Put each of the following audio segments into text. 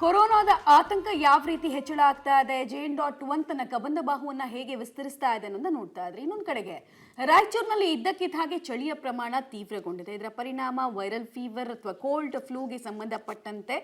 ಕೊರೋನಾದ ಆತಂಕ ಯಾವ ರೀತಿ ಹೆಚ್ಚಳ ಆಗ್ತಾ ಇದೆ, JN.1 ತನ್ನ ಕಬಂದ ಬಾಹುವನ್ನ ಹೇಗೆ ವಿಸ್ತರಿಸ್ತಾ ಇದೆ ಅನ್ನೋದನ್ನ ನೋಡ್ತಾ ಇದ್ರಿ. ಇನ್ನೊಂದು ಕಡೆಗೆ ರಾಯಚೂರಿನಲ್ಲಿ ಇದ್ದಕ್ಕಿದ್ದ ಹಾಗೆ ಚಳಿಯ ಪ್ರಮಾಣ ತೀವ್ರಗೊಂಡಿದೆ. ಇದರ ಪರಿಣಾಮ ವೈರಲ್ ಫೀವರ್ ಅಥವಾ ಕೋಲ್ಡ್ ಫ್ಲೂಗೆ ಸಂಬಂಧಪಟ್ಟಂತೆ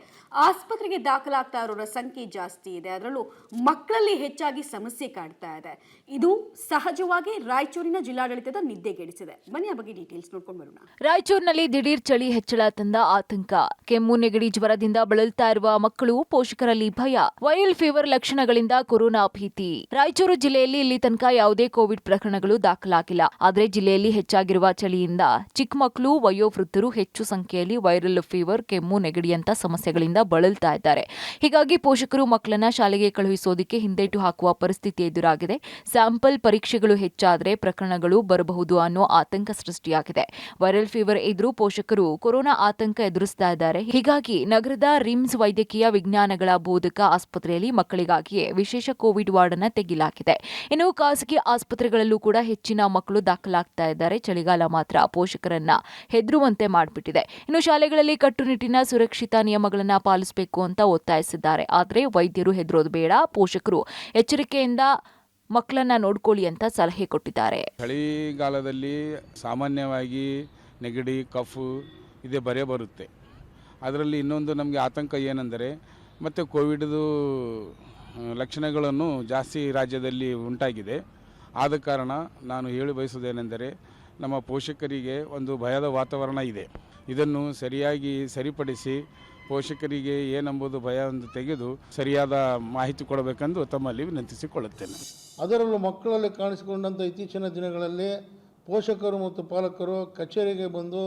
ಆಸ್ಪತ್ರೆಗೆ ದಾಖಲಾಗ್ತಾ ಇರೋರ ಸಂಖ್ಯೆ ಜಾಸ್ತಿ ಇದೆ. ಅದರಲ್ಲೂ ಮಕ್ಕಳಲ್ಲಿ ಹೆಚ್ಚಾಗಿ ಸಮಸ್ಯೆ ಕಾಡ್ತಾ ಇದೆ. ಇದು ಸಹಜವಾಗಿ ರಾಯಚೂರಿನ ಜಿಲ್ಲಾಡಳಿತದ ನಿದ್ದೆಗೆಡಿಸಿದೆ. ಬನ್ನಿ ಆ ಬಗ್ಗೆ ಡೀಟೇಲ್ಸ್ ನೋಡ್ಕೊಂಡು ಬರೋಣ. ರಾಯಚೂರಿನಲ್ಲಿ ದಿಢೀರ್ ಚಳಿ ಹೆಚ್ಚಳ ತಂದ ಆತಂಕ. ಕೆಮ್ಮು ನೆಗಡಿ ಜ್ವರದಿಂದ ಬಳಲ್ತಾ ಇರುವ ಮಕ್ಕಳು, ಪೋಷಕರಲ್ಲಿ ಭಯ. ವೈರಲ್ ಫೀವರ್ ಲಕ್ಷಣಗಳಿಂದ ಕೊರೋನಾ ಭೀತಿ. ರಾಯಚೂರು ಜಿಲ್ಲೆಯಲ್ಲಿ ಇಲ್ಲಿ ತನಕ ಯಾವುದೇ ಕೋವಿಡ್ ಪ್ರಕರಣಗಳು ದಾಖಲಾಗಿಲ್ಲ. ಆದರೆ ಜಿಲ್ಲೆಯಲ್ಲಿ ಹೆಚ್ಚಾಗಿರುವ ಚಳಿಯಿಂದ ಚಿಕ್ಕ ಮಕ್ಕಳು, ವಯೋವೃದ್ಧರು ಹೆಚ್ಚು ಸಂಖ್ಯೆಯಲ್ಲಿ ವೈರಲ್ ಫೀವರ್, ಕೆಮ್ಮು ನೆಗಡಿಯಂತ ಸಮಸ್ಯೆಗಳಿಂದ ಬಳಲ್ತಾ ಇದ್ದಾರೆ. ಹೀಗಾಗಿ ಪೋಷಕರು ಮಕ್ಕಳನ್ನ ಶಾಲೆಗೆ ಕಳುಹಿಸೋದಕ್ಕೆ ಹಿಂದೇಟು ಹಾಕುವ ಪರಿಸ್ಥಿತಿ ಎದುರಾಗಿದೆ. ಸ್ಯಾಂಪಲ್ ಪರೀಕ್ಷೆಗಳು ಹೆಚ್ಚಾದರೆ ಪ್ರಕರಣಗಳು ಬರಬಹುದು ಅನ್ನೋ ಆತಂಕ ಸೃಷ್ಟಿಯಾಗಿದೆ. ವೈರಲ್ ಫೀವರ್ ಇದ್ರೂ ಪೋಷಕರು ಕೊರೋನಾ ಆತಂಕ ಎದುರಿಸ್ತಾ ಇದ್ದಾರೆ. ಹೀಗಾಗಿ ನಗರದ ರಿಮ್ಸ್ ವೈದ್ಯಕೀಯ ವಿಜ್ಞಾನಗಳ ಬೋಧಕ ಆಸ್ಪತ್ರೆಯಲ್ಲಿ ಮಕ್ಕಳಿಗಾಗಿಯೇ ವಿಶೇಷ ಕೋವಿಡ್ ವಾರ್ಡ್ ಅನ್ನು ತೆಗೆಯಲಾಗಿದೆ. ಇನ್ನು ಖಾಸಗಿ ಆಸ್ಪತ್ರೆಗಳಲ್ಲೂ ಕೂಡ ಹೆಚ್ಚಿನ ಮಕ್ಕಳು ದಾಖಲಾಗ್ತಾ ಇದ್ದಾರೆ. ಚಳಿಗಾಲ ಮಾತ್ರ ಪೋಷಕರನ್ನ ಹೆದರುವಂತೆ ಮಾಡಿಬಿಟ್ಟಿದೆ. ಇನ್ನು ಶಾಲೆಗಳಲ್ಲಿ ಕಟ್ಟುನಿಟ್ಟಿನ ಸುರಕ್ಷಿತ ನಿಯಮಗಳನ್ನ ಪಾಲಿಸಬೇಕು ಅಂತ ಒತ್ತಾಯಿಸಿದ್ದಾರೆ. ಆದರೆ ವೈದ್ಯರು ಹೆದರೋದು ಬೇಡ, ಪೋಷಕರು ಎಚ್ಚರಿಕೆಯಿಂದ ಮಕ್ಕಳನ್ನ ನೋಡ್ಕೊಳ್ಳಿ ಅಂತ ಸಲಹೆ ಕೊಟ್ಟಿದ್ದಾರೆ. ಚಳಿಗಾಲದಲ್ಲಿ ಸಾಮಾನ್ಯವಾಗಿ ನೆಗಡಿ, ಕಫು ಇದೇ ಬರುತ್ತೆ. ಅದರಲ್ಲಿ ಇನ್ನೊಂದು ನಮಗೆ ಆತಂಕ ಏನೆಂದರೆ ಮತ್ತು ಕೋವಿಡ್ದು ಲಕ್ಷಣಗಳನ್ನು ಜಾಸ್ತಿ ರಾಜ್ಯದಲ್ಲಿ ಉಂಟಾಗಿದೆ. ಆದ ಕಾರಣ ನಾನು ಹೇಳಿ ಬಯಸುವುದೇನೆಂದರೆ ನಮ್ಮ ಪೋಷಕರಿಗೆ ಒಂದು ಭಯದ ವಾತಾವರಣ ಇದೆ. ಇದನ್ನು ಸರಿಯಾಗಿ ಸರಿಪಡಿಸಿ ಪೋಷಕರಿಗೆ ಏನೆಂಬುದು ಭಯವನ್ನು ತೆಗೆದು ಸರಿಯಾದ ಮಾಹಿತಿ ಕೊಡಬೇಕೆಂದು ತಮ್ಮಲ್ಲಿ ವಿನಂತಿಸಿಕೊಳ್ಳುತ್ತೇನೆ. ಅದರಲ್ಲೂ ಮಕ್ಕಳಲ್ಲಿ ಕಾಣಿಸಿಕೊಂಡಂಥ ಇತ್ತೀಚಿನ ದಿನಗಳಲ್ಲಿ ಪೋಷಕರು ಮತ್ತು ಪಾಲಕರು ಕಚೇರಿಗೆ ಬಂದು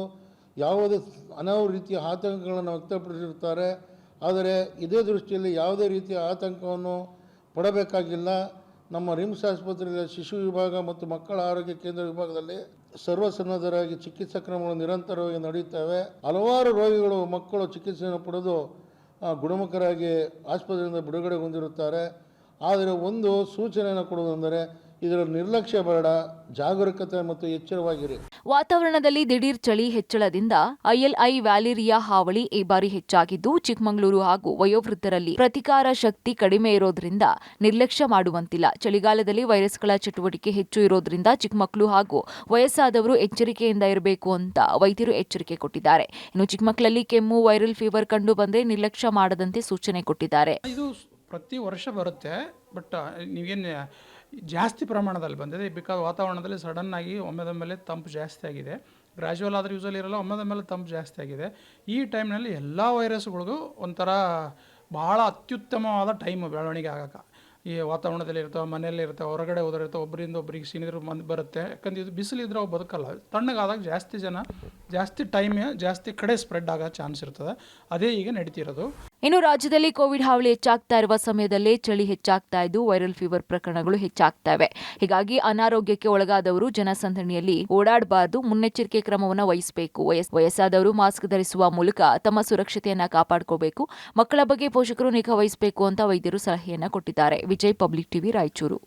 ಯಾವುದೇ ಹಲವು ರೀತಿಯ ಆತಂಕಗಳನ್ನು ವ್ಯಕ್ತಪಡಿಸಿರುತ್ತಾರೆ. ಆದರೆ ಇದೇ ದೃಷ್ಟಿಯಲ್ಲಿ ಯಾವುದೇ ರೀತಿಯ ಆತಂಕವನ್ನು ಪಡಬೇಕಾಗಿಲ್ಲ. ನಮ್ಮ ರಿಮ್ಸ್ ಆಸ್ಪತ್ರೆಯಲ್ಲಿ ಶಿಶು ವಿಭಾಗ ಮತ್ತು ಮಕ್ಕಳ ಆರೋಗ್ಯ ಕೇಂದ್ರ ವಿಭಾಗದಲ್ಲಿ ಸರ್ವಸನ್ನದ್ಧರಾಗಿ ಚಿಕಿತ್ಸಾ ಕ್ರಮಗಳು ನಿರಂತರವಾಗಿ ನಡೆಯುತ್ತವೆ. ಹಲವಾರು ರೋಗಿಗಳು ಮಕ್ಕಳು ಚಿಕಿತ್ಸೆಯನ್ನು ಪಡೆದು ಗುಣಮುಖರಾಗಿ ಆಸ್ಪತ್ರೆಯಿಂದ ಬಿಡುಗಡೆ ಹೊಂದಿರುತ್ತಾರೆ. ಆದರೆ ಒಂದು ಸೂಚನೆಯನ್ನು ಕೊಡುವುದೆಂದರೆ ಇದರ ನಿರ್ಲಕ್ಷ್ಯ ಬೇಡ, ಜಾಗರೂಕತೆ ಮತ್ತು ಎಚ್ಚರವಾಗಿರಿ. ವಾತಾವರಣದಲ್ಲಿ ದಿಢೀರ್ ಚಳಿ ಹೆಚ್ಚಳದಿಂದ ILI ವ್ಯಾಲಿರಿಯಾ ಹಾವಳಿ ಈ ಬಾರಿ ಹೆಚ್ಚಾಗಿದ್ದು, ಚಿಕ್ಕಮಗಳೂರು ಹಾಗೂ ವಯೋವೃದ್ಧರಲ್ಲಿ ಪ್ರತಿಕಾರ ಶಕ್ತಿ ಕಡಿಮೆ ಇರೋದ್ರಿಂದ ನಿರ್ಲಕ್ಷ್ಯ ಮಾಡುವಂತಿಲ್ಲ. ಚಳಿಗಾಲದಲ್ಲಿ ವೈರಸ್ಗಳ ಚಟುವಟಿಕೆ ಹೆಚ್ಚು ಇರೋದ್ರಿಂದ ಚಿಕ್ಕಮಕ್ಕಳು ಹಾಗೂ ವಯಸ್ಸಾದವರು ಎಚ್ಚರಿಕೆಯಿಂದ ಇರಬೇಕು ಅಂತ ವೈದ್ಯರು ಎಚ್ಚರಿಕೆ ಕೊಟ್ಟಿದ್ದಾರೆ. ಇನ್ನು ಚಿಕ್ಕಮಕ್ಕಳಲ್ಲಿ ಕೆಮ್ಮು, ವೈರಲ್ ಫೀವರ್ ಕಂಡು ಬಂದರೆ ನಿರ್ಲಕ್ಷ್ಯ ಮಾಡದಂತೆ ಸೂಚನೆ ಕೊಟ್ಟಿದ್ದಾರೆ. ಇದು ಪ್ರತಿ ವರ್ಷ ಬರುತ್ತೆ, ಬಟ್ ನೀವೇನು ಜಾಸ್ತಿ ಪ್ರಮಾಣದಲ್ಲಿ ಬಂದಿದೆ. ಬಿಕಾಸ್ ವಾತಾವರಣದಲ್ಲಿ ಸಡನ್ನಾಗಿ ಒಮ್ಮೆದೊಮ್ಮೆಲೆ ತಂಪು ಜಾಸ್ತಿ ಆಗಿದೆ. ಗ್ರ್ಯಾಜುವಲ್ ಆದರೆ ಯೂಸಲಿ ಇರಲ್ಲ, ಒಮ್ಮೆದೊಮ್ಮೆಲೆ ತಂಪು ಜಾಸ್ತಿ ಆಗಿದೆ. ಈ ಟೈಮ್ನಲ್ಲಿ ಎಲ್ಲ ವೈರಸ್ಗಳಿಗೂ ಒಂಥರ ಭಾಳ ಅತ್ಯುತ್ತಮವಾದ ಟೈಮು ಬೆಳವಣಿಗೆ ಆಗೋಕ್ಕೆ. ಈ ವಾತಾವರಣದಲ್ಲಿ ಇರ್ತಾವೆ, ಮನೆಯಲ್ಲೇ ಇರ್ತಾವೆ, ಹೊರಗಡೆ ಹೋದರಿರ್ತಾವೆ, ಒಬ್ಬರಿಂದ ಒಬ್ಬರಿಗೆ ಸೀನಿದ್ರು ಬರುತ್ತೆ. ಯಾಕಂದ್ರೆ ಇದು ಬಿಸಿಲಿದ್ರೆ ಅವು ಬದುಕಲ್ಲ. ತಣ್ಣಗಾದಾಗ ಜಾಸ್ತಿ ಜನ ಜಾಸ್ತಿ ಟೈಮ್ ಜಾಸ್ತಿ ಕಡೆ ಸ್ಪ್ರೆಡ್ ಆಗೋ ಚಾನ್ಸ್ ಇರ್ತದೆ. ಅದೇ ಈಗ ನಡೀತಿರೋದು. ಇನ್ನು ರಾಜ್ಯದಲ್ಲಿ ಕೋವಿಡ್ ಹಾವಳಿ ಹೆಚ್ಚಾಗ್ತಾ ಇರುವ ಸಮಯದಲ್ಲೇ ಚಳಿ ಹೆಚ್ಚಾಗ್ತಾ ಇದ್ದು ವೈರಲ್ ಫೀವರ್ ಪ್ರಕರಣಗಳು ಹೆಚ್ಚಾಗ್ತಾ ಇವೆ. ಹೀಗಾಗಿ ಅನಾರೋಗ್ಯಕ್ಕೆ ಒಳಗಾದವರು ಜನಸಂದಣಿಯಲ್ಲಿ ಓಡಾಡಬಾರದು, ಮುನ್ನೆಚ್ಚರಿಕೆ ಕ್ರಮವನ್ನು ವಹಿಸಬೇಕು. ವಯಸ್ಸಾದವರು ಮಾಸ್ಕ್ ಧರಿಸುವ ಮೂಲಕ ತಮ್ಮ ಸುರಕ್ಷತೆಯನ್ನ ಕಾಪಾಡಿಕೋಬೇಕು. ಮಕ್ಕಳ ಬಗ್ಗೆ ಪೋಷಕರು ನಿಗಾ ವಹಿಸಬೇಕು ಅಂತ ವೈದ್ಯರು ಸಲಹೆಯನ್ನ ಕೊಟ್ಟಿದ್ದಾರೆ. Vijay, public TV, Raichur.